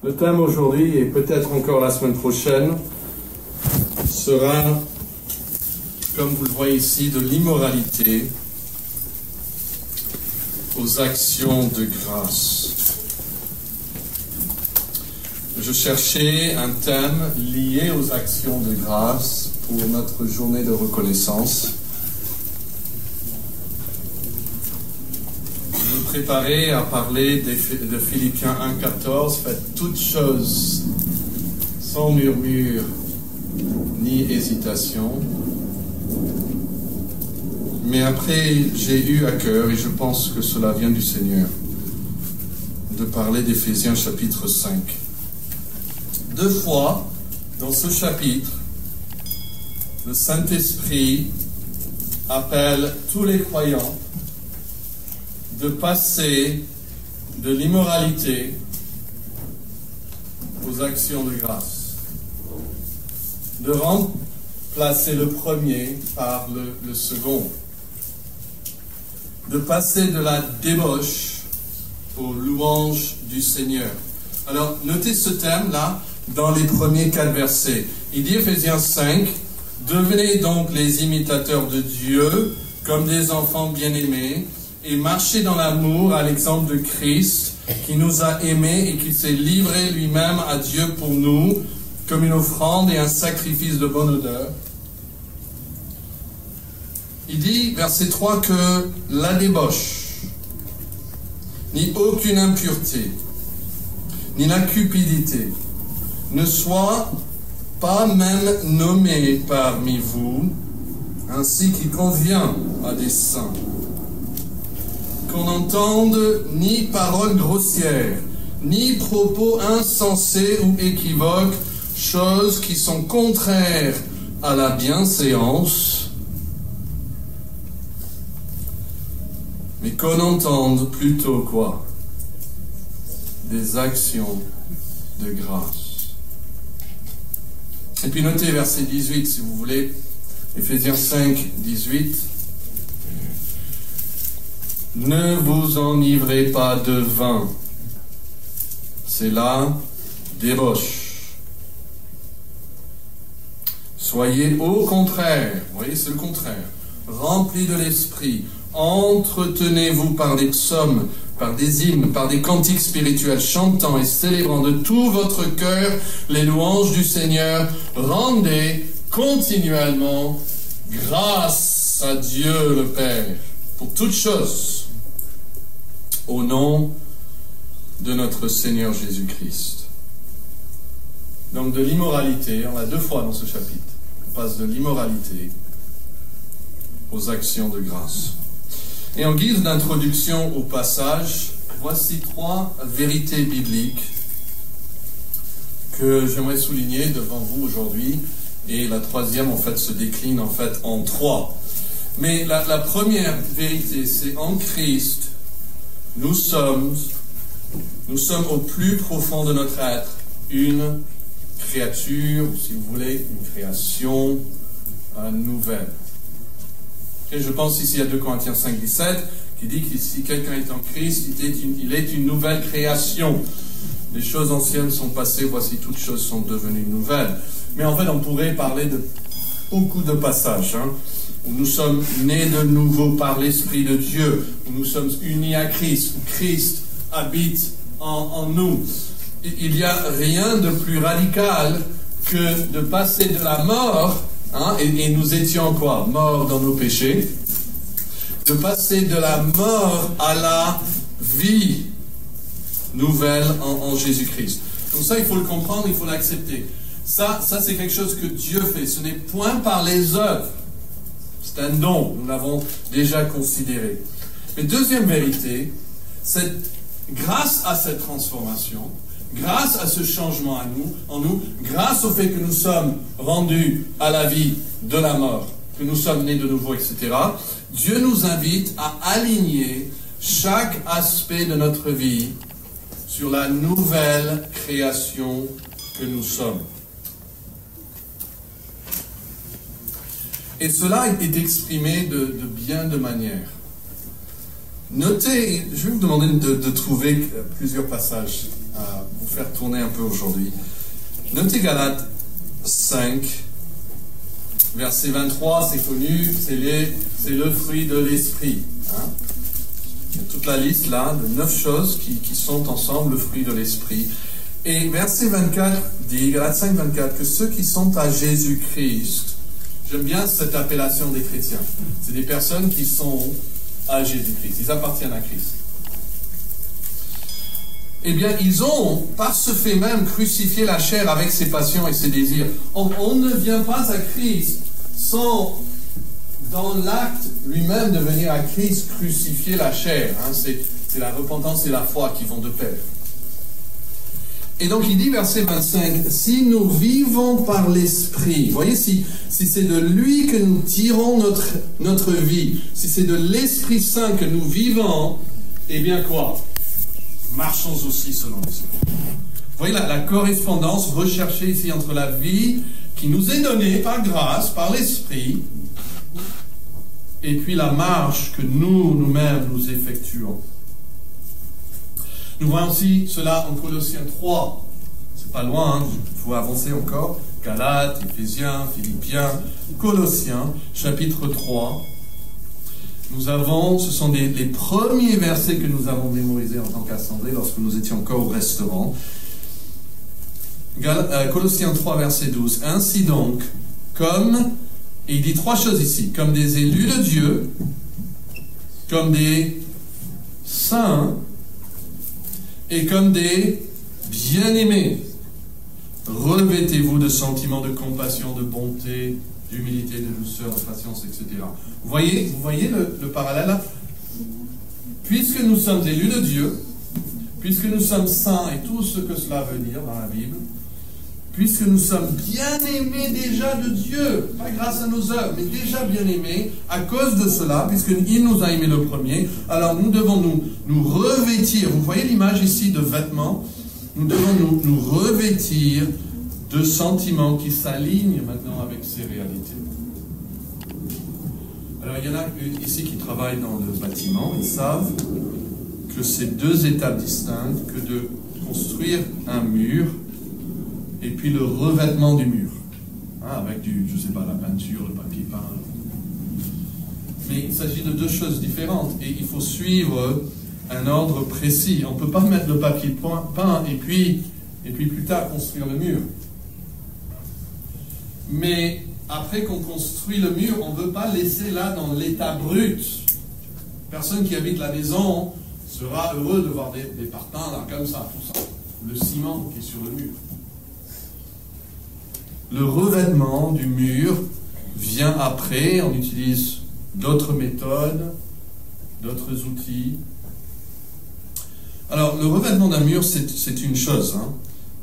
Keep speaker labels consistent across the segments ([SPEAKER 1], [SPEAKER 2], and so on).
[SPEAKER 1] Le thème aujourd'hui, et peut-être encore la semaine prochaine, sera, comme vous le voyez ici, de l'immoralité aux actions de grâce. Je cherchais un thème lié aux actions de grâce pour notre journée de reconnaissance. Je me préparais à parler de Philippiens 1,14, faites toutes choses sans murmure ni hésitation. Mais après, j'ai eu à cœur, et je pense que cela vient du Seigneur, de parler d'Éphésiens chapitre 5. 2 fois, dans ce chapitre, le Saint-Esprit appelle tous les croyants de passer de l'immoralité aux actions de grâce. De remplacer le premier par le second. De passer de la débauche aux louanges du Seigneur. Alors, notez ce thème-là dans les premiers 4 versets. Il dit, Éphésiens 5, « Devenez donc les imitateurs de Dieu comme des enfants bien-aimés et marchez dans l'amour à l'exemple de Christ qui nous a aimés et qui s'est livré lui-même à Dieu pour nous comme une offrande et un sacrifice de bonne odeur. » Il dit, verset 3, que la débauche, ni aucune impureté, ni la cupidité, ne soit pas même nommée parmi vous, ainsi qu'il convient à des saints. Qu'on n'entende ni paroles grossières, ni propos insensés ou équivoques, choses qui sont contraires à la bienséance, mais qu'on entende plutôt quoi? Des actions de grâce. Et puis notez verset 18, si vous voulez, Éphésiens 5, 18. Ne vous enivrez pas de vin, c'est la débauche. Soyez au contraire, vous voyez, c'est le contraire, remplis de l'esprit. Entretenez-vous par des psaumes, par des hymnes, par des cantiques spirituels, chantant et célébrant de tout votre cœur les louanges du Seigneur. Rendez continuellement grâce à Dieu le Père pour toutes choses, au nom de notre Seigneur Jésus-Christ. Donc de l'immoralité, on l'a 2 fois dans ce chapitre, on passe de l'immoralité aux actions de grâce. Et en guise d'introduction au passage, voici 3 vérités bibliques que j'aimerais souligner devant vous aujourd'hui. Et la troisième, en fait, se décline en fait en 3. Mais la première vérité, c'est en Christ, nous sommes au plus profond de notre être une créature, si vous voulez, une création nouvelle. Et je pense ici à 2 Corinthiens 5, 17, qui dit que si quelqu'un est en Christ, il est une nouvelle création. Les choses anciennes sont passées, voici toutes choses sont devenues nouvelles. Mais en fait, on pourrait parler de beaucoup de passages, où nous sommes nés de nouveau par l'Esprit de Dieu, où nous sommes unis à Christ, où Christ habite en nous. Il n'y a rien de plus radical que de passer de la mort, et nous étions quoi? Morts dans nos péchés. De passer de la mort à la vie nouvelle en Jésus-Christ. Donc ça, il faut le comprendre, il faut l'accepter. Ça c'est quelque chose que Dieu fait. Ce n'est point par les œuvres. C'est un don. Nous l'avons déjà considéré. Mais deuxième vérité, c'est grâce à cette transformation, grâce à ce changement en nous, grâce au fait que nous sommes rendus à la vie de la mort, que nous sommes nés de nouveau, etc., Dieu nous invite à aligner chaque aspect de notre vie sur la nouvelle création que nous sommes. Et cela est exprimé de bien de manières. Notez, je vais vous demander de trouver plusieurs passages vous faire tourner un peu aujourd'hui. Notez Galates 5, verset 23, c'est connu, c'est le fruit de l'esprit. Hein? Il y a toute la liste là de 9 choses qui sont ensemble le fruit de l'esprit. Et verset 24 dit, Galates 5, 24, que ceux qui sont à Jésus-Christ, j'aime bien cette appellation des chrétiens, c'est des personnes qui sont à Jésus-Christ, ils appartiennent à Christ. Eh bien, ils ont, par ce fait même, crucifié la chair avec ses passions et ses désirs. On ne vient pas à Christ sans, dans l'acte lui-même de venir à Christ, crucifier la chair. Hein, c'est la repentance et la foi qui vont de pair. Et donc, il dit, verset 25, « Si nous vivons par l'Esprit », vous voyez, si c'est de lui que nous tirons notre vie, si c'est de l'Esprit Saint que nous vivons, eh bien quoi ? Marchons aussi selon l'Esprit. Vous voyez la correspondance recherchée ici entre la vie qui nous est donnée par grâce, par l'Esprit, et puis la marche que nous-mêmes, nous effectuons. Nous voyons aussi cela en Colossiens 3. C'est pas loin, hein, il faut avancer encore. Galates, Éphésiens, Philippiens, Colossiens, chapitre 3. Ce sont les premiers versets que nous avons mémorisés en tant qu'assemblée lorsque nous étions encore au restaurant. Colossiens 3, verset 12. Ainsi donc, et il dit 3 choses ici, comme des élus de Dieu, comme des saints, et comme des bien-aimés, revêtez-vous de sentiments de compassion, de bonté, d'humilité, de douceur, de patience, etc. Vous voyez le parallèle là? Puisque nous sommes élus de Dieu, puisque nous sommes saints et tout ce que cela veut dire dans la Bible, puisque nous sommes bien-aimés déjà de Dieu, pas grâce à nos œuvres, mais déjà bien-aimés, à cause de cela, puisqu'il nous a aimés le premier, alors nous devons nous revêtir, vous voyez l'image ici de vêtements, nous devons nous revêtir de sentiments qui s'alignent maintenant avec ces réalités. Alors il y en a ici qui travaillent dans le bâtiment, ils savent que c'est 2 étapes distinctes que de construire un mur et puis le revêtement du mur, hein, avec la peinture, le papier peint. Mais il s'agit de 2 choses différentes et il faut suivre un ordre précis. On ne peut pas mettre le papier peint et puis plus tard construire le mur. Mais après qu'on construit le mur, on ne veut pas laisser là dans l'état brut. Personne qui habite la maison sera heureux de voir des parpaings là comme ça, tout ça. Le ciment qui est sur le mur. Le revêtement du mur vient après, on utilise d'autres méthodes, d'autres outils. Alors, le revêtement d'un mur, c'est une chose, hein,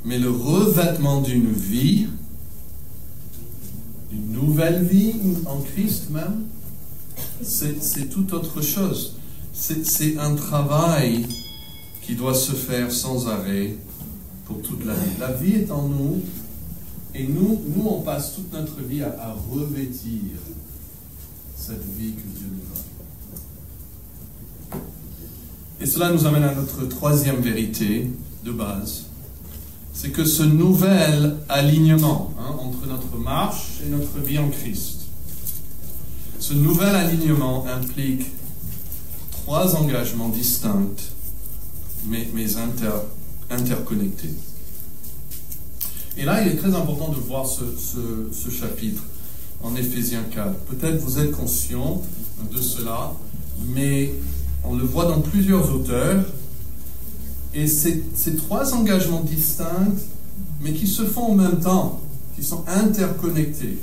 [SPEAKER 1] mais le revêtement d'une vie, une nouvelle vie en Christ même, c'est tout autre chose. C'est un travail qui doit se faire sans arrêt pour toute la vie. La vie est en nous, et nous on passe toute notre vie à revêtir cette vie que Dieu nous donne. Et cela nous amène à notre 3e vérité de base. C'est que ce nouvel alignement entre notre marche et notre vie en Christ, ce nouvel alignement implique 3 engagements distincts, mais interconnectés. Et là, il est très important de voir ce chapitre en Éphésiens 4. Peut-être vous êtes conscient de cela, mais on le voit dans plusieurs auteurs. Et ces 3 engagements distincts, mais qui se font en même temps, qui sont interconnectés,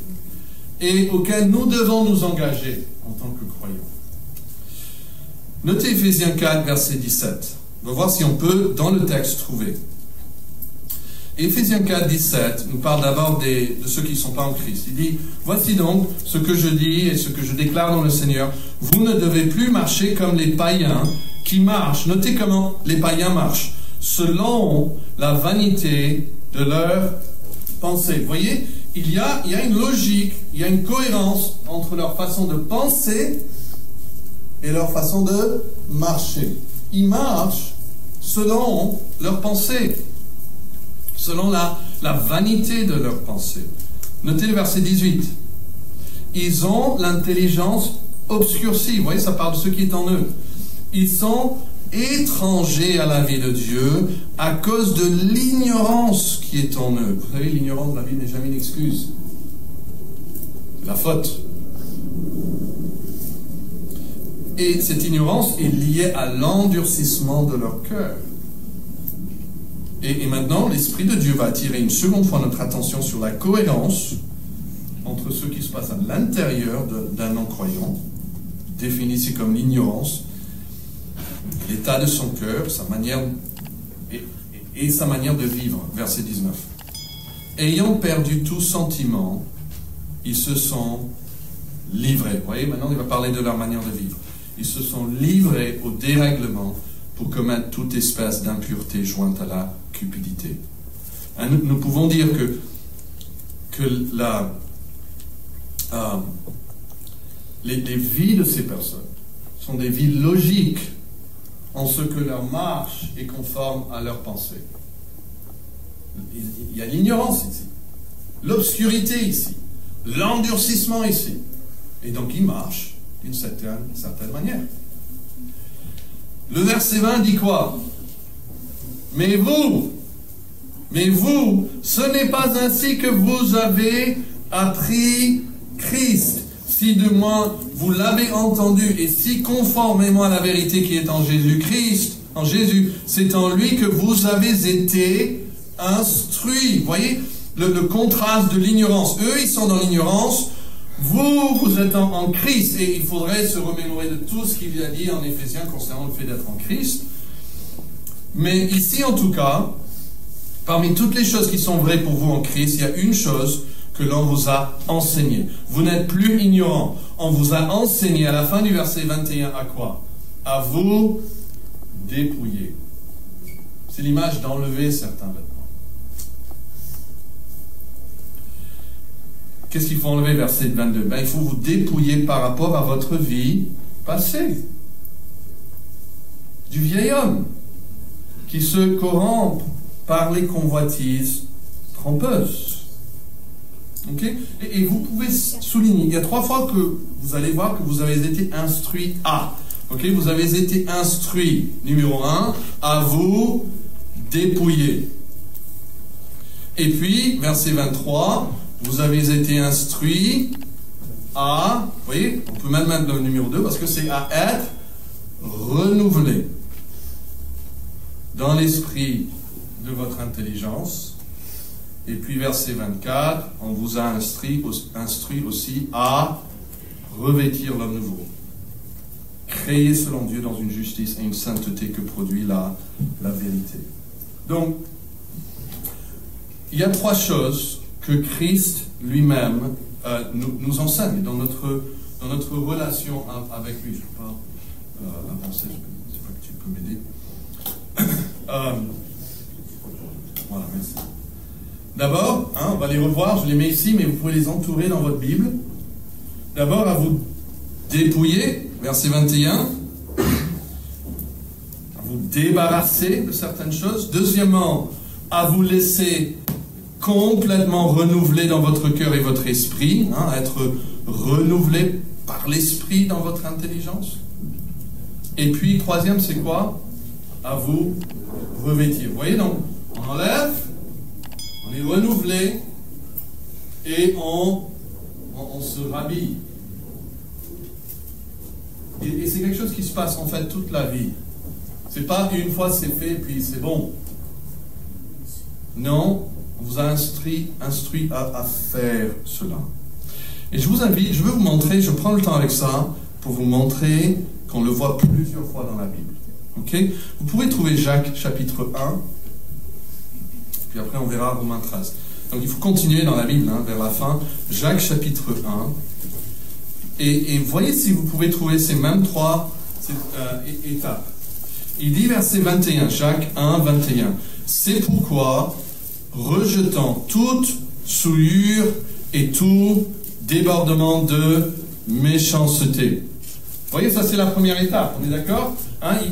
[SPEAKER 1] et auxquels nous devons nous engager en tant que croyants. Notez Éphésiens 4, verset 17. On va voir si on peut, dans le texte, trouver. Éphésiens 4, 17 nous parle d'abord de ceux qui ne sont pas en Christ. Il dit, « Voici donc ce que je dis et ce que je déclare dans le Seigneur. Vous ne devez plus marcher comme les païens qui marchent. » Notez comment les païens marchent. « Selon la vanité de leur pensée. » Vous voyez, il y a une logique, il y a une cohérence entre leur façon de penser et leur façon de marcher. Ils marchent selon leurs pensées, selon la vanité de leurs pensées. Notez le verset 18. Ils ont l'intelligence obscurcie. Vous voyez, ça parle de ce qui est en eux. Ils sont étrangers à la vie de Dieu à cause de l'ignorance qui est en eux. Vous savez, l'ignorance de la Bible n'est jamais une excuse. C'est la faute. Et cette ignorance est liée à l'endurcissement de leur cœur. Et maintenant, l'Esprit de Dieu va attirer une seconde fois notre attention sur la cohérence entre ce qui se passe à l'intérieur d'un non-croyant, défini ici comme l'ignorance, l'état de son cœur, sa manière et sa manière de vivre. Verset 19. Ayant perdu tout sentiment, ils se sont livrés. Vous voyez, maintenant il va parler de leur manière de vivre. Ils se sont livrés au dérèglement pour commettre toute espèce d'impureté jointe à la cupidité. Nous pouvons dire que les vies de ces personnes sont des vies logiques en ce que leur marche est conforme à leurs pensées. Il y a l'ignorance ici, l'obscurité ici, l'endurcissement ici. Et donc ils marchent d'une certaine manière. Le verset 20 dit quoi? Mais vous, ce n'est pas ainsi que vous avez appris Christ, si de moins vous l'avez entendu, et si conformément à la vérité qui est en Jésus-Christ, en Jésus, c'est en lui que vous avez été instruits. Vous voyez le contraste de l'ignorance. Eux, ils sont dans l'ignorance. Vous êtes en Christ. Et il faudrait se remémorer de tout ce qu'il a dit en Éphésiens concernant le fait d'être en Christ. Mais ici, en tout cas, parmi toutes les choses qui sont vraies pour vous en Christ, il y a une chose que l'on vous a enseigné. Vous n'êtes plus ignorants. On vous a enseigné à la fin du verset 21 à quoi? À vous dépouiller. C'est l'image d'enlever certains vêtements. Qu'est-ce qu'il faut enlever, verset 22? Il faut vous dépouiller par rapport à votre vie passée. Du vieil homme qui se corrompt par les convoitises trompeuses. Okay? Et vous pouvez souligner, il y a 3 fois que vous allez voir que vous avez été instruit à. Okay? Vous avez été instruit, numéro 1, à vous dépouiller. Et puis, verset 23, vous avez été instruit à, vous voyez, on peut même mettre le numéro 2 parce que c'est à être renouvelé dans l'esprit de votre intelligence. Et puis verset 24, on vous a instruit aussi à revêtir l'homme nouveau, créé selon Dieu dans une justice et une sainteté que produit la vérité. Donc, il y a 3 choses que Christ lui-même nous enseigne dans notre relation avec lui. Je ne peux pas avancer, je ne sais pas que tu peux m'aider. Voilà, merci. D'abord, on va les revoir, je les mets ici, mais vous pouvez les entourer dans votre Bible. D'abord, à vous dépouiller, verset 21, à vous débarrasser de certaines choses. Deuxièmement, à vous laisser complètement renouveler dans votre cœur et votre esprit, à être renouvelé par l'esprit dans votre intelligence. Et puis, troisième, c'est quoi? À vous revêtir. Vous voyez, donc, on enlève, on est renouvelé et on se rhabille. Et c'est quelque chose qui se passe en fait toute la vie. C'est pas une fois c'est fait puis c'est bon. Non, on vous a instruit à faire cela. Et je vous invite, je veux vous montrer, je prends le temps avec ça pour vous montrer qu'on le voit plusieurs fois dans la Bible. Okay? Vous pouvez trouver Jacques chapitre 1. Puis après, on verra Romains 13. Donc, il faut continuer dans la Bible, vers la fin. Jacques, chapitre 1. Et voyez si vous pouvez trouver ces mêmes 3 étapes. Il dit, verset 21, Jacques 1, 21. C'est pourquoi, rejetant toute souillure et tout débordement de méchanceté, Vous voyez, ça c'est la première étape, on est d'accord?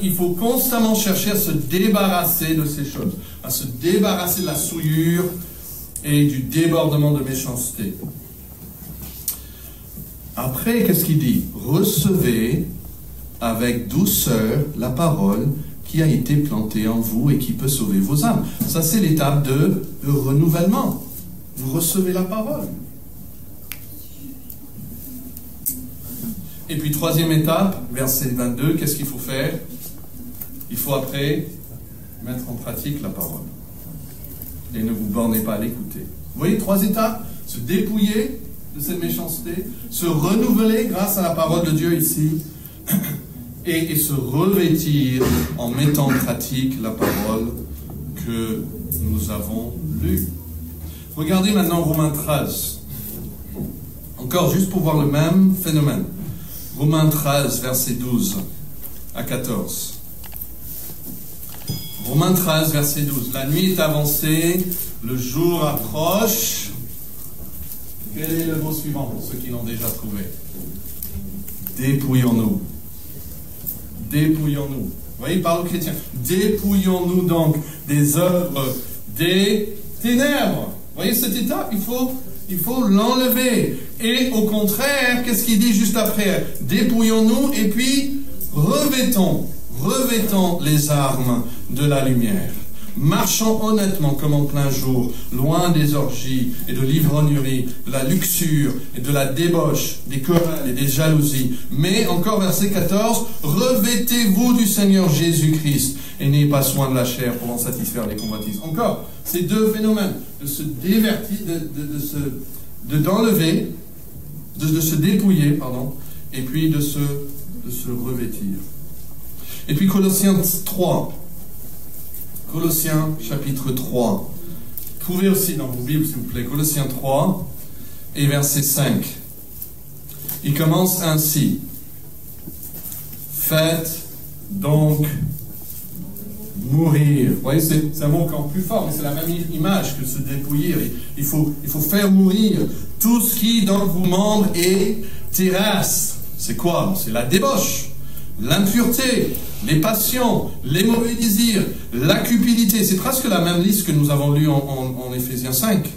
[SPEAKER 1] Il faut constamment chercher à se débarrasser de ces choses, à se débarrasser de la souillure et du débordement de méchanceté. Après, qu'est-ce qu'il dit? Recevez avec douceur la parole qui a été plantée en vous et qui peut sauver vos âmes. Ça, c'est l'étape de renouvellement. Vous recevez la parole. Et puis, troisième étape, verset 22, qu'est-ce qu'il faut faire? Il faut après mettre en pratique la parole. Et ne vous bornez pas à l'écouter. Vous voyez, 3 étapes. Se dépouiller de cette méchanceté, se renouveler grâce à la parole de Dieu ici, et se revêtir en mettant en pratique la parole que nous avons lue. Regardez maintenant Romains 13. Encore juste pour voir le même phénomène. Romains 13, verset 12 à 14. Romains 13, verset 12. La nuit est avancée, le jour approche. Quel est le mot suivant pour ceux qui l'ont déjà trouvé? Dépouillons-nous. Dépouillons-nous. Vous voyez, il parle aux chrétiens. Dépouillons-nous donc des œuvres des ténèbres. Vous voyez cette étape? Il faut l'enlever. Et au contraire, qu'est-ce qu'il dit juste après? Dépouillons-nous et puis revêtons les armes de la lumière. Marchons honnêtement comme en plein jour, loin des orgies et de l'ivrognerie, de la luxure et de la débauche, des querelles et des jalousies. Mais, encore verset 14, revêtez-vous du Seigneur Jésus-Christ et n'ayez pas soin de la chair pour en satisfaire les convoitises. Encore, ces deux phénomènes, de se dévertir, d'enlever, de se dépouiller, pardon, et puis de se revêtir. Et puis Colossiens 3. Colossiens chapitre 3. Trouvez aussi dans vos Bibles, s'il vous plaît, Colossiens 3 et verset 5. Il commence ainsi. Faites donc mourir. Vous voyez, c'est un mot encore plus fort, mais c'est la même image que se dépouiller. Il faut faire mourir tout ce qui dans vos membres est terrestre. C'est quoi? C'est la débauche, l'impureté, les passions, les mauvais désirs, la cupidité. C'est presque la même liste que nous avons lue en Éphésiens 5.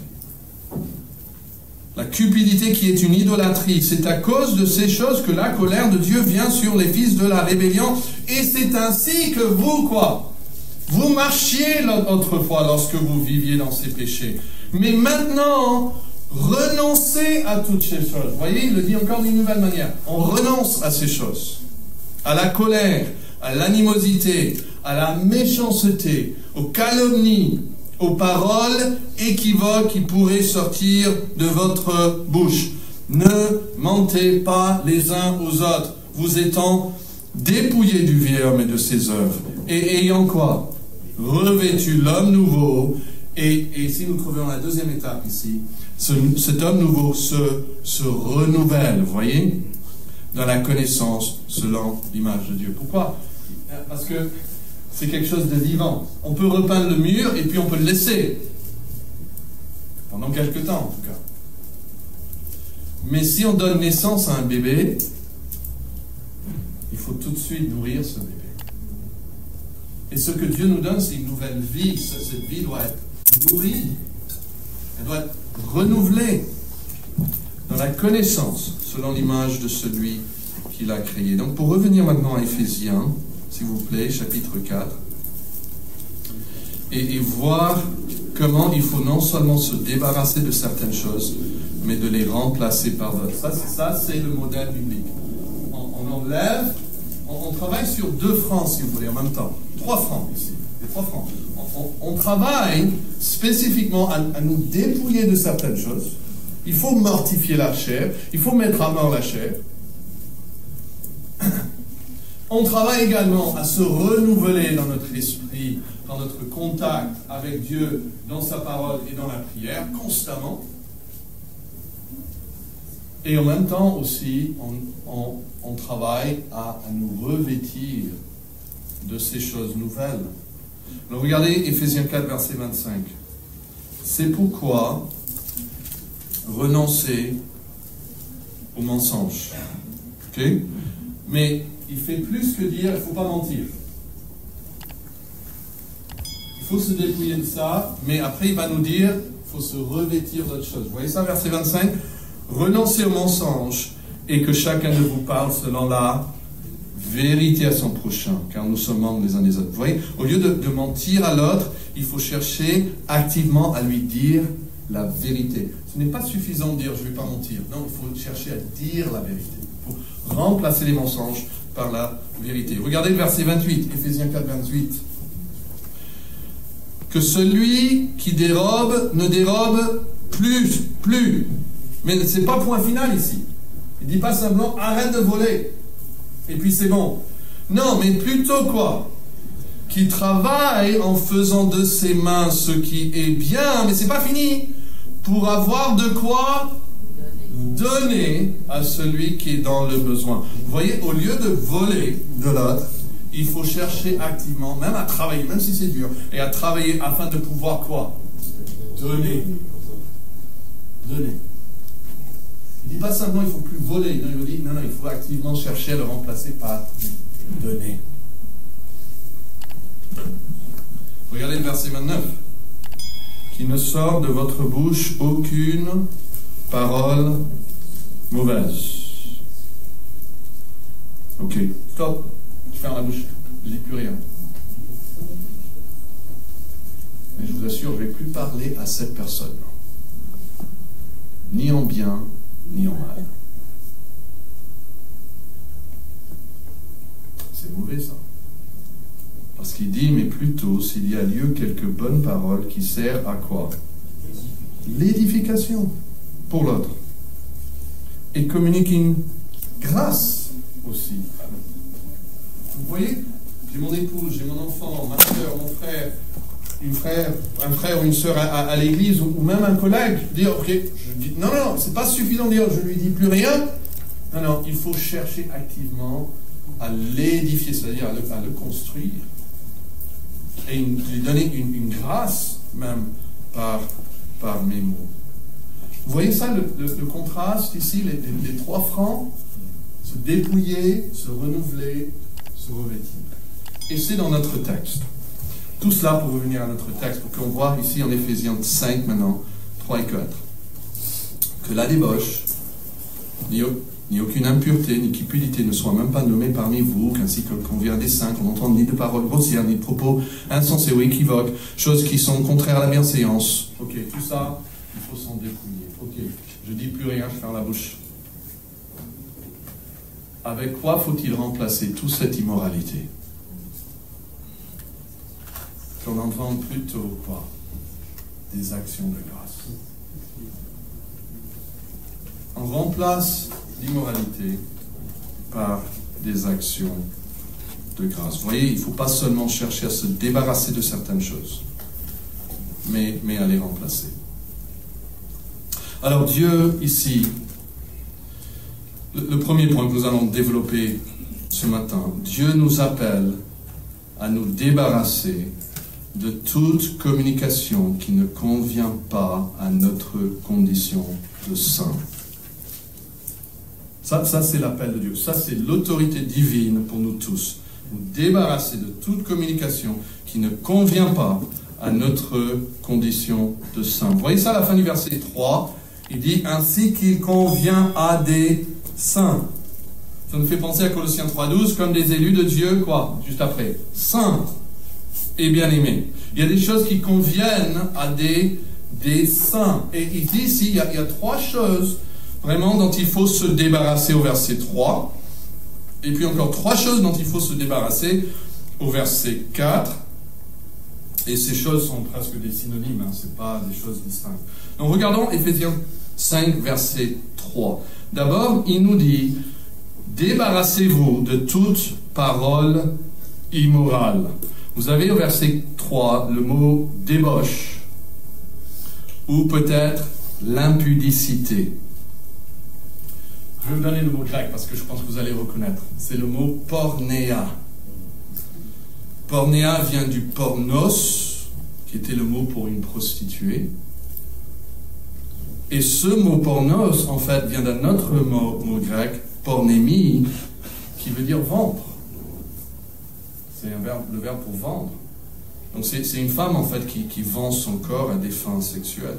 [SPEAKER 1] La cupidité qui est une idolâtrie. C'est à cause de ces choses que la colère de Dieu vient sur les fils de la rébellion. Et c'est ainsi que vous, quoi? Vous marchiez autrefois lorsque vous viviez dans ces péchés. Mais maintenant, renoncez à toutes ces choses. Vous voyez, il le dit encore d'une nouvelle manière. On renonce à ces choses. À la colère, à l'animosité, à la méchanceté, aux calomnies, aux paroles équivoques qui pourraient sortir de votre bouche. Ne mentez pas les uns aux autres, vous étant dépouillés du vieil homme et de ses œuvres, et ayant quoi? Revêtu l'homme nouveau, et si nous trouvons la deuxième étape ici, cet homme nouveau se renouvelle, vous voyez, dans la connaissance selon l'image de Dieu. Pourquoi? Parce que c'est quelque chose de vivant. On peut repeindre le mur et puis on peut le laisser. Pendant quelque temps, en tout cas. Mais si on donne naissance à un bébé, il faut tout de suite nourrir ce bébé. Et ce que Dieu nous donne, c'est une nouvelle vie. Cette vie doit être nourrie. Elle doit être renouvelée dans la connaissance, selon l'image de celui qui l'a créé. Donc, pour revenir maintenant à Éphésiens, s'il vous plaît, chapitre 4, et voir comment il faut non seulement se débarrasser de certaines choses, mais de les remplacer par d'autres. Ça c'est le modèle biblique. On enlève, on travaille sur 2 fronts, si vous voulez, en même temps. 3 fronts ici. Les 3 fronts. On travaille spécifiquement à nous dépouiller de certaines choses. Il faut mortifier la chair. Il faut mettre à mort la chair. On travaille également à se renouveler dans notre esprit, dans notre contact avec Dieu, dans sa parole et dans la prière, constamment. Et en même temps aussi, on travaille à nous revêtir de ces choses nouvelles. Alors regardez Éphésiens 4, verset 25. C'est pourquoi renoncez au mensonge. Ok? Mais il fait plus que dire, il ne faut pas mentir. Il faut se dépouiller de ça, mais après il va nous dire, il faut se revêtir d'autre chose. Vous voyez ça, verset 25? Renoncez au mensonge et que chacun de vous parle selon la vérité à son prochain, car nous sommes membres les uns des autres. Vous voyez, au lieu de mentir à l'autre, il faut chercher activement à lui dire la vérité. Ce n'est pas suffisant de dire je ne vais pas mentir. Non, il faut chercher à dire la vérité. Il faut remplacer les mensonges par la vérité. Regardez le verset 28, Éphésiens 4, 28. Que celui qui dérobe ne dérobe plus. Mais ce n'est pas point final ici. Il ne dit pas simplement arrête de voler. Et puis c'est bon. Non, mais plutôt quoi? Qui travaille en faisant de ses mains ce qui est bien, mais c'est pas fini, pour avoir de quoi donner à celui qui est dans le besoin. Vous voyez, au lieu de voler de l'autre, il faut chercher activement, même à travailler, même si c'est dur, et à travailler afin de pouvoir quoi? Donner. Donner. Il ne dit pas simplement il ne faut plus voler, non, il dit non, il faut activement chercher à le remplacer par donner. Regardez le verset 29. Qu'il ne sort de votre bouche aucune parole mauvaise. Ok, stop. Je ferme la bouche. Je ne dis plus rien. Mais je vous assure, je ne vais plus parler à cette personne. Ni en bien, ni en mal. C'est mauvais ça. Parce qu'il dit, mais plutôt s'il y a lieu quelques bonnes paroles qui servent à quoi? L'édification pour l'autre. Et communique une grâce aussi. Vous voyez, j'ai mon épouse, j'ai mon enfant, ma soeur, mon frère, un frère ou une soeur à l'église, ou même un collègue, dire, ok, je dis, non, c'est pas suffisant de dire, je lui dis plus rien. Non, il faut chercher activement à l'édifier, c'est-à-dire à le construire. Et lui donner une grâce, même, par mes mots. Vous voyez ça, le contraste ici, les trois francs, se dépouiller, se renouveler, se revêtir. Et c'est dans notre texte. Tout cela pour revenir à notre texte, pour qu'on voit ici en Éphésiens 5 maintenant, 3 et 4, que la débauche, ni aucune impureté, ni cupidité ne soit même pas nommée parmi vous, qu'ainsi que convient des saints, qu'on n'entende ni de paroles grossières, ni de propos insensés ou équivoques, choses qui sont contraires à la bienséance. Ok, tout ça, il faut s'en dépouiller. Ok, je dis plus rien, je ferme la bouche. Avec quoi faut-il remplacer toute cette immoralité? Qu'on entende plutôt quoi? Des actions de grâce. On remplace l'immoralité par des actions de grâce. Vous voyez, il ne faut pas seulement chercher à se débarrasser de certaines choses, mais à les remplacer. Alors Dieu, ici, le premier point que nous allons développer ce matin, Dieu nous appelle à nous débarrasser de toute communication qui ne convient pas à notre condition de saint. Ça c'est l'appel de Dieu. Ça, c'est l'autorité divine pour nous tous. Nous débarrasser de toute communication qui ne convient pas à notre condition de saint. Vous voyez ça à la fin du verset 3. Il dit « Ainsi qu'il convient à des saints ». Ça nous fait penser à Colossiens 3.12 comme des élus de Dieu, quoi, juste après. Saints et bien-aimés. Il y a des choses qui conviennent à des saints. Et il dit ici, il y a trois choses vraiment dont il faut se débarrasser au verset 3. Et puis encore trois choses dont il faut se débarrasser au verset 4. Et ces choses sont presque des synonymes, ce n'est pas des choses distinctes. Donc regardons Éphésiens 5, verset 3. D'abord, il nous dit « Débarrassez-vous de toute parole immorale ». Vous avez au verset 3 le mot « débauche » ou peut-être « l'impudicité ». Je vais vous donner le mot grec parce que je pense que vous allez reconnaître. C'est le mot « pornéa ». Pornéa vient du pornos, qui était le mot pour une prostituée. Et ce mot pornos, en fait, vient d'un autre mot grec, pornémie, qui veut dire vendre. C'est le verbe pour vendre. Donc c'est une femme en fait qui vend son corps à des fins sexuelles.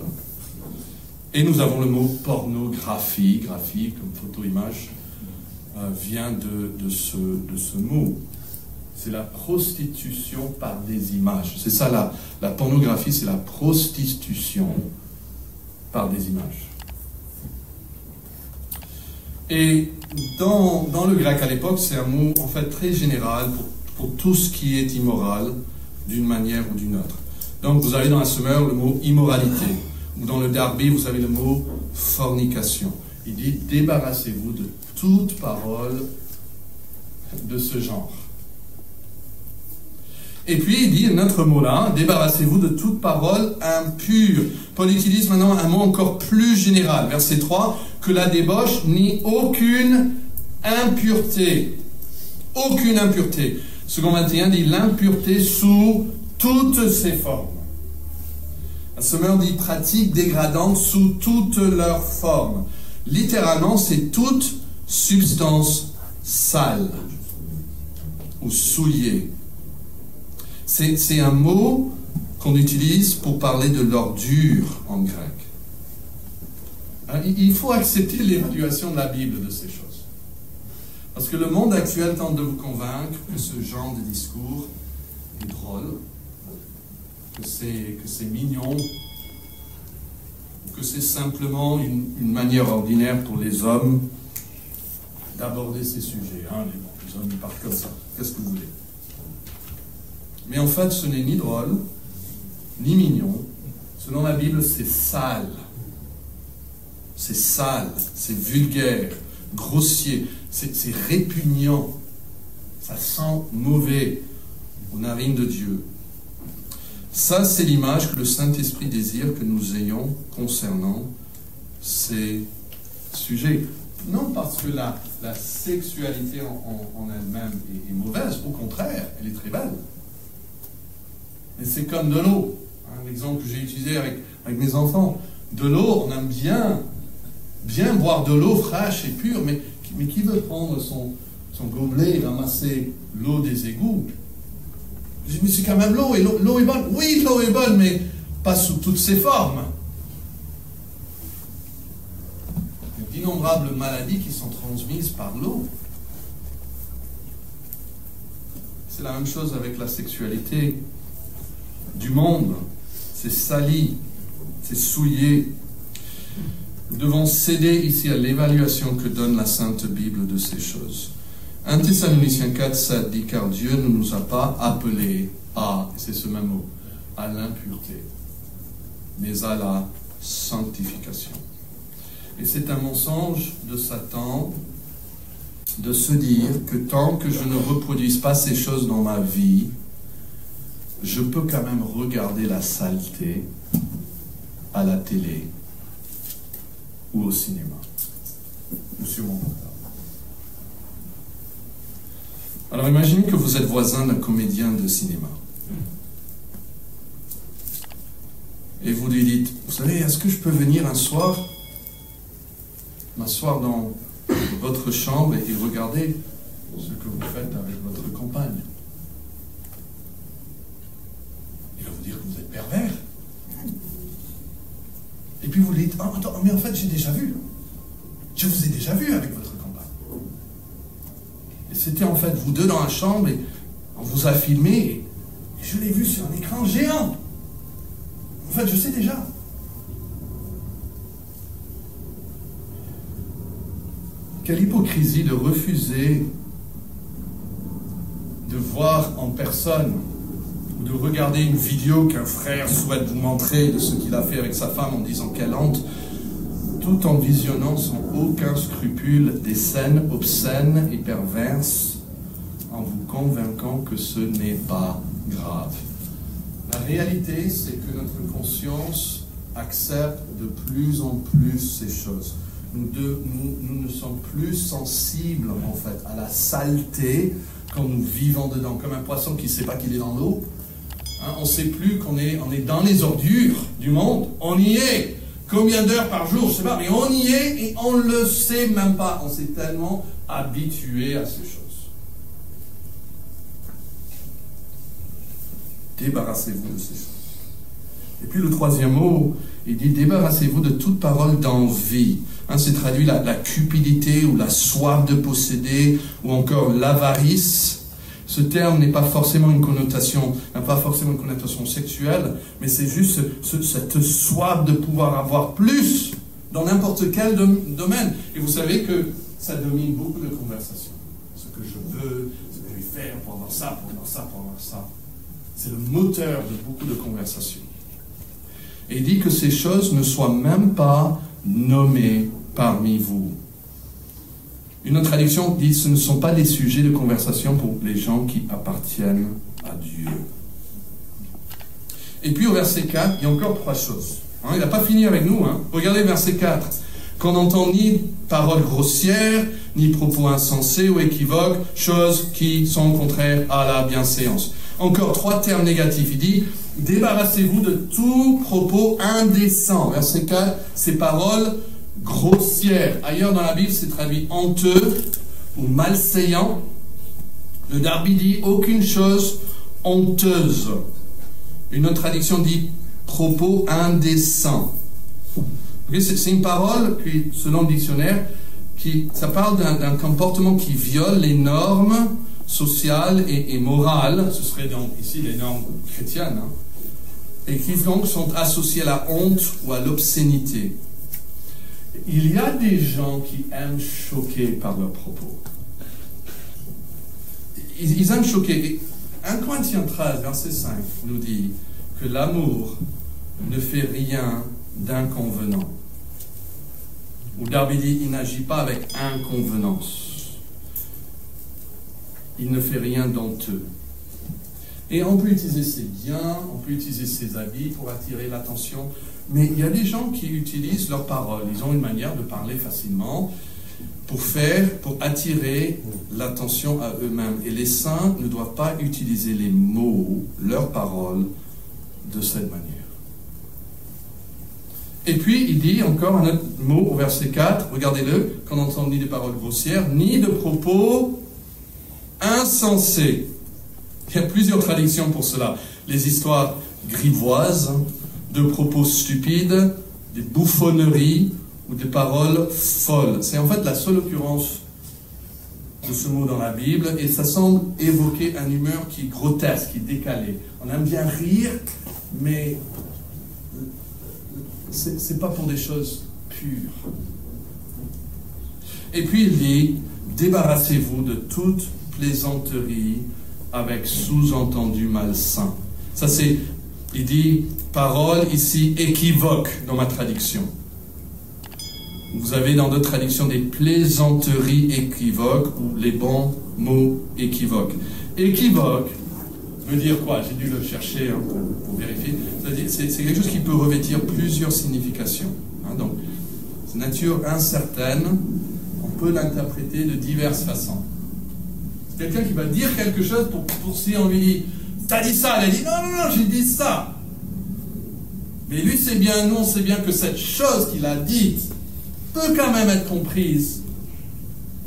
[SPEAKER 1] Et nous avons le mot pornographie, graphie comme photo-image, vient de ce mot. C'est la prostitution par des images. C'est ça la pornographie, c'est la prostitution par des images. Et dans le grec à l'époque, c'est un mot en fait très général pour tout ce qui est immoral d'une manière ou d'une autre. Donc vous avez dans la Sommaire le mot immoralité, ou dans le Darby vous avez le mot fornication. Il dit débarrassez-vous de toute parole de ce genre. Et puis il dit un autre mot là, débarrassez-vous de toute parole impure. Paul utilise maintenant un mot encore plus général, verset 3, que la débauche ni aucune impureté. Aucune impureté. Second 21 dit l'impureté sous toutes ses formes. La Sommaire dit pratique dégradante sous toutes leurs formes. Littéralement, c'est toute substance sale ou souillée. C'est un mot qu'on utilise pour parler de l'ordure en grec. Il faut accepter l'évaluation de la Bible de ces choses. Parce que le monde actuel tente de vous convaincre que ce genre de discours est drôle, que c'est mignon, que c'est simplement une manière ordinaire pour les hommes d'aborder ces sujets. Les hommes ils parlent comme ça. Qu'est-ce que vous voulez? Mais en fait, ce n'est ni drôle, ni mignon. Selon la Bible, c'est sale. C'est sale, c'est vulgaire, grossier, c'est répugnant. Ça sent mauvais aux narines de Dieu. Ça, c'est l'image que le Saint-Esprit désire que nous ayons concernant ces sujets. Non parce que la sexualité en elle-même est mauvaise, au contraire, elle est très belle. Mais c'est comme de l'eau. L'exemple que j'ai utilisé avec mes enfants. De l'eau, on aime bien boire de l'eau fraîche et pure, mais qui veut prendre son gobelet et ramasser l'eau des égouts? Je dis, mais c'est quand même l'eau, et l'eau est bonne. Oui, l'eau est bonne, mais pas sous toutes ses formes. Il y a d'innombrables maladies qui sont transmises par l'eau. C'est la même chose avec la sexualité du monde. C'est sali, c'est souillé. Nous devons céder ici à l'évaluation que donne la Sainte Bible de ces choses. 1 Thessaloniciens 4, 7 dit, car Dieu ne nous a pas appelés à, c'est ce même mot, à l'impureté, mais à la sanctification. Et c'est un mensonge de Satan de se dire que tant que je ne reproduise pas ces choses dans ma vie, je peux quand même regarder la saleté à la télé ou au cinéma ou sur mon portable. Alors imaginez que vous êtes voisin d'un comédien de cinéma. Et vous lui dites, vous savez, est-ce que je peux venir un soir, m'asseoir dans votre chambre et regarder ce que vous faites avec votre compagne? Il va vous dire que vous êtes pervers. Et puis vous lui dites, ah, attends, mais en fait j'ai déjà vu. Je vous ai déjà vu avec votre compagne. Et c'était en fait vous deux dans la chambre et on vous a filmé et je l'ai vu sur un écran géant. En fait, je sais déjà. Quelle hypocrisie de refuser de voir en personne ou de regarder une vidéo qu'un frère souhaite vous montrer de ce qu'il a fait avec sa femme en disant qu'elle hante, tout en visionnant sans aucun scrupule des scènes obscènes et perverses, en vous convainquant que ce n'est pas grave. La réalité, c'est que notre conscience accepte de plus en plus ces choses. Nous ne sommes plus sensibles, en fait, à la saleté quand nous vivons dedans, comme un poisson qui ne sait pas qu'il est dans l'eau. On ne sait plus qu'on est dans les ordures du monde. On y est. Combien d'heures par jour, je ne sais pas, mais on y est et on ne le sait même pas. On s'est tellement habitué à ces choses. Débarrassez-vous de ces choses. Et puis le troisième mot, il dit débarrassez-vous de toute parole d'envie. C'est traduit la cupidité ou la soif de posséder ou encore l'avarice. Ce terme n'a pas forcément une connotation sexuelle, mais c'est juste cette soif de pouvoir avoir plus dans n'importe quel domaine. Et vous savez que ça domine beaucoup de conversations. Ce que je veux, ce que je vais faire pour avoir ça, pour avoir ça, pour avoir ça. C'est le moteur de beaucoup de conversations. Et il dit que ces choses ne soient même pas nommées parmi vous. Une autre traduction dit que ce ne sont pas des sujets de conversation pour les gens qui appartiennent à Dieu. Et puis au verset 4, il y a encore 3 choses. Il n'a pas fini avec nous. Regardez verset 4. Qu'on n'entend ni paroles grossières, ni propos insensés ou équivoques, choses qui sont contraires à la bienséance. Encore 3 termes négatifs. Il dit, débarrassez-vous de tout propos indécent. Verset 4, ces paroles grossières. Ailleurs dans la Bible, c'est traduit honteux ou malséant. Le Darby dit, aucune chose honteuse. Une autre traduction dit, propos indécents. C'est une parole, qui, selon le dictionnaire, ça parle d'un comportement qui viole les normes sociales et morales, ce serait donc ici les normes chrétiennes, et qui donc sont associées à la honte ou à l'obscénité. Il y a des gens qui aiment choquer par leurs propos. Ils aiment choquer. 1 Corinthiens 13, verset 5, nous dit que l'amour ne fait rien d'inconvenant. Ou Darby dit, il n'agit pas avec inconvenance. Il ne fait rien d'honteux. Et on peut utiliser ses biens, on peut utiliser ses habits pour attirer l'attention. Mais il y a des gens qui utilisent leurs paroles. Ils ont une manière de parler facilement pour attirer l'attention à eux-mêmes. Et les saints ne doivent pas utiliser les mots, leurs paroles, de cette manière. Et puis, il dit encore un autre mot au verset 4, regardez-le, qu'on n'entend ni de paroles grossières, ni de propos insensés. Il y a plusieurs traductions pour cela. Les histoires grivoises, de propos stupides, des bouffonneries ou des paroles folles. C'est en fait la seule occurrence de ce mot dans la Bible et ça semble évoquer une humeur qui est grotesque, qui est décalée. On aime bien rire, mais c'est pas pour des choses pures. Et puis il dit, débarrassez-vous de toute plaisanterie avec sous-entendu malsain. Ça c'est, il dit, parole ici équivoque dans ma traduction. Vous avez dans d'autres traductions des plaisanteries équivoques ou les bons mots équivoques. Équivoque veut dire quoi? J'ai dû le chercher pour vérifier. C'est quelque chose qui peut revêtir plusieurs significations. Donc, c'est nature incertaine. On peut l'interpréter de diverses façons. C'est quelqu'un qui va dire quelque chose pour si on lui dit « T'as dit ça ?» Elle a dit « Non, j'ai dit ça. » Mais lui sait bien, nous on sait bien que cette chose qu'il a dite peut quand même être comprise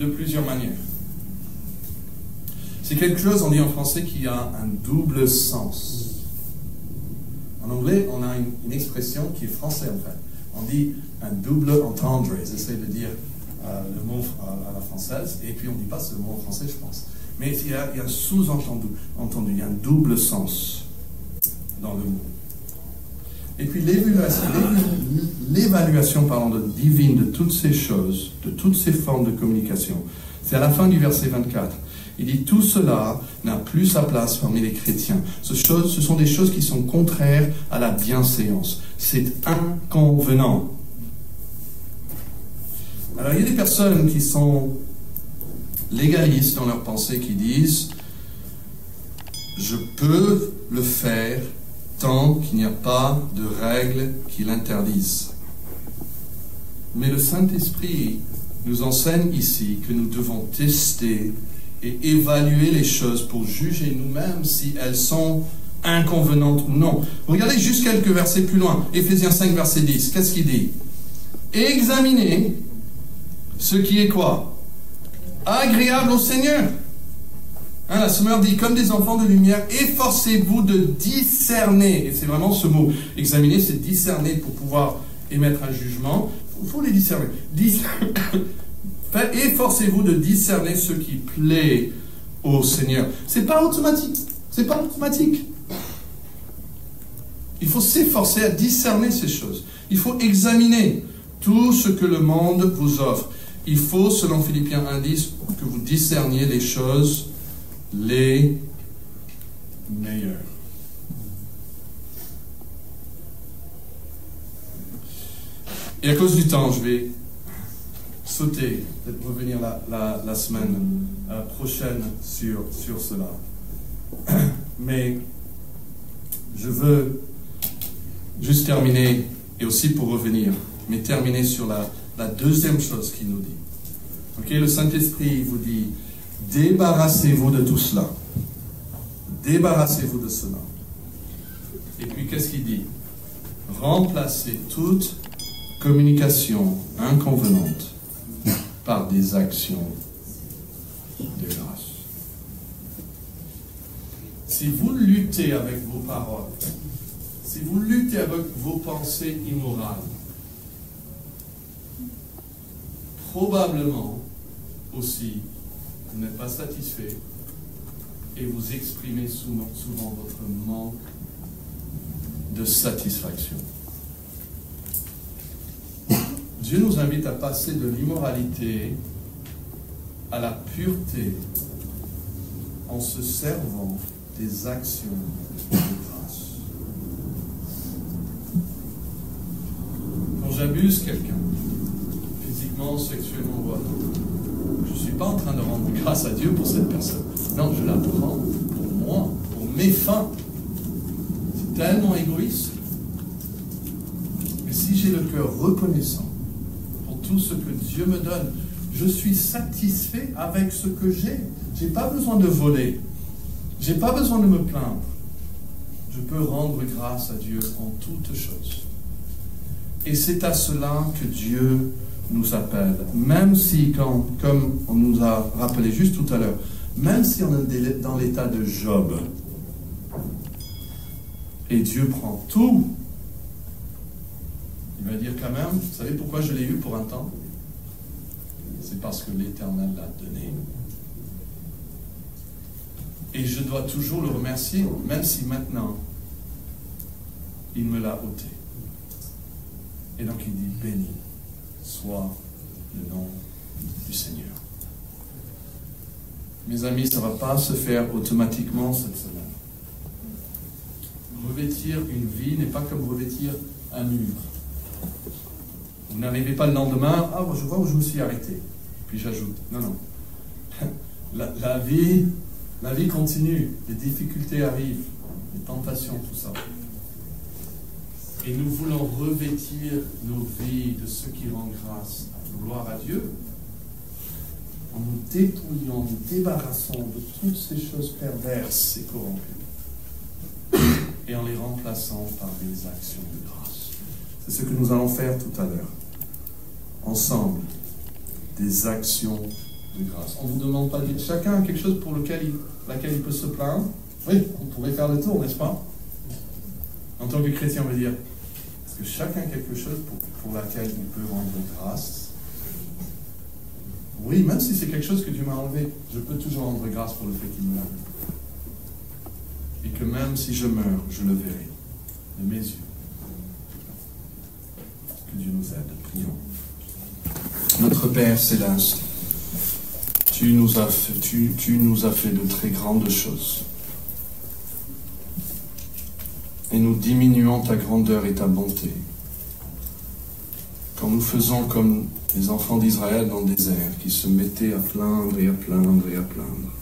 [SPEAKER 1] de plusieurs manières. C'est quelque chose, on dit en français, qui a un double sens. En anglais, on a une expression qui est français en fait. On dit un double entendre. Ils essayent de dire le mot à la française, et puis on ne dit pas ce mot en français, je pense. Mais il y a un sous-entendu, il y a un double sens dans le mot. Et puis l'évaluation divine de toutes ces choses, de toutes ces formes de communication, c'est à la fin du verset 24. Il dit, tout cela n'a plus sa place parmi les chrétiens. Ce sont des choses qui sont contraires à la bienséance. C'est inconvenant. Alors, il y a des personnes qui sont légalistes dans leur pensée, qui disent, je peux le faire tant qu'il n'y a pas de règles qui l'interdisent. Mais le Saint-Esprit nous enseigne ici que nous devons tester et évaluer les choses pour juger nous-mêmes si elles sont inconvenantes ou non. Regardez juste quelques versets plus loin. Éphésiens 5, verset 10. Qu'est-ce qu'il dit? Examinez ce qui est quoi? Agréable au Seigneur. Hein, la Sommeur dit, comme des enfants de lumière, efforcez-vous de discerner. Et c'est vraiment ce mot. Examiner, c'est discerner pour pouvoir émettre un jugement. Il faut les discerner. Efforcez-vous de discerner ce qui plaît au Seigneur. C'est pas automatique. C'est pas automatique. Il faut s'efforcer à discerner ces choses. Il faut examiner tout ce que le monde vous offre. Il faut, selon Philippiens 1:10, que vous discerniez les choses les meilleures. Et à cause du temps, je vais sauter, peut-être revenir la semaine prochaine sur cela. Mais je veux juste terminer, et aussi pour revenir, mais terminer sur la deuxième chose qu'il nous dit. Ok, le Saint-Esprit vous dit, débarrassez-vous de tout cela. Débarrassez-vous de cela. Et puis qu'est-ce qu'il dit? Remplacez toute communication inconvenante par des actions de grâce. Si vous luttez avec vos paroles, si vous luttez avec vos pensées immorales, probablement aussi vous n'êtes pas satisfait et vous exprimez souvent votre manque de satisfaction. Dieu nous invite à passer de l'immoralité à la pureté en se servant des actions de grâce. Quand j'abuse quelqu'un, physiquement, sexuellement ou autre, je ne suis pas en train de rendre grâce à Dieu pour cette personne. Non, je la prends pour moi, pour mes fins. C'est tellement égoïste. Mais si j'ai le cœur reconnaissant pour tout ce que Dieu me donne, je suis satisfait avec ce que j'ai. Je n'ai pas besoin de voler. Je n'ai pas besoin de me plaindre. Je peux rendre grâce à Dieu en toutes choses. Et c'est à cela que Dieu nous appelle. Même si, comme on nous a rappelé juste tout à l'heure, même si on est dans l'état de Job, et Dieu prend tout, il va dire quand même, vous savez pourquoi je l'ai eu pour un temps? C'est parce que l'Éternel l'a donné. Et je dois toujours le remercier, même si maintenant, il me l'a ôté. Et donc il dit, béni soit le nom du Seigneur. Mes amis, ça ne va pas se faire automatiquement cette semaine. Revêtir une vie n'est pas comme revêtir un mur. Vous n'arrivez pas le lendemain, ah, je vois où je me suis arrêté. Puis j'ajoute, non. La vie continue, les difficultés arrivent, les tentations, tout ça. Et nous voulons revêtir nos vies de ce qui rend grâce, gloire à Dieu, en nous dépouillant, nous débarrassant de toutes ces choses perverses et corrompues, et en les remplaçant par des actions de grâce. C'est ce que nous allons faire tout à l'heure. Ensemble, des actions de grâce. On ne vous demande pas de dire, chacun a quelque chose pour laquelle il peut se plaindre. Oui, on pourrait faire le tour, n'est-ce pas? En tant que chrétien, on va dire, est-ce que chacun a quelque chose pour laquelle il peut rendre grâce? Oui, même si c'est quelque chose que Dieu m'a enlevé, je peux toujours rendre grâce pour le fait qu'il me l'a enlevé. Et que même si je meurs, je le verrai de mes yeux. Que Dieu nous aide. Prions. Notre Père céleste, tu nous as fait de très grandes choses. Et nous diminuons ta grandeur et ta bonté. Quand nous faisons comme les enfants d'Israël dans le désert, qui se mettaient à plaindre et à plaindre et à plaindre.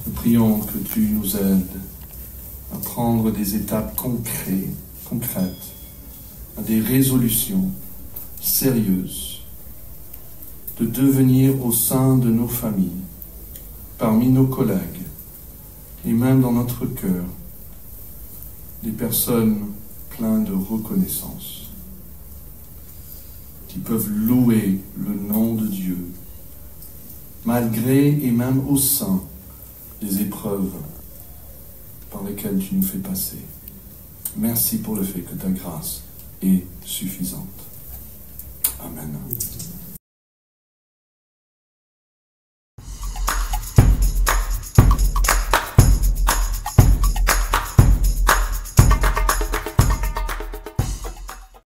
[SPEAKER 1] Nous prions que tu nous aides à prendre des étapes concrètes, à des résolutions sérieuses, de devenir au sein de nos familles, parmi nos collègues, et même dans notre cœur, des personnes pleines de reconnaissance, qui peuvent louer le nom de Dieu malgré et même au sein des épreuves par lesquelles tu nous fais passer. Merci pour le fait que ta grâce est suffisante.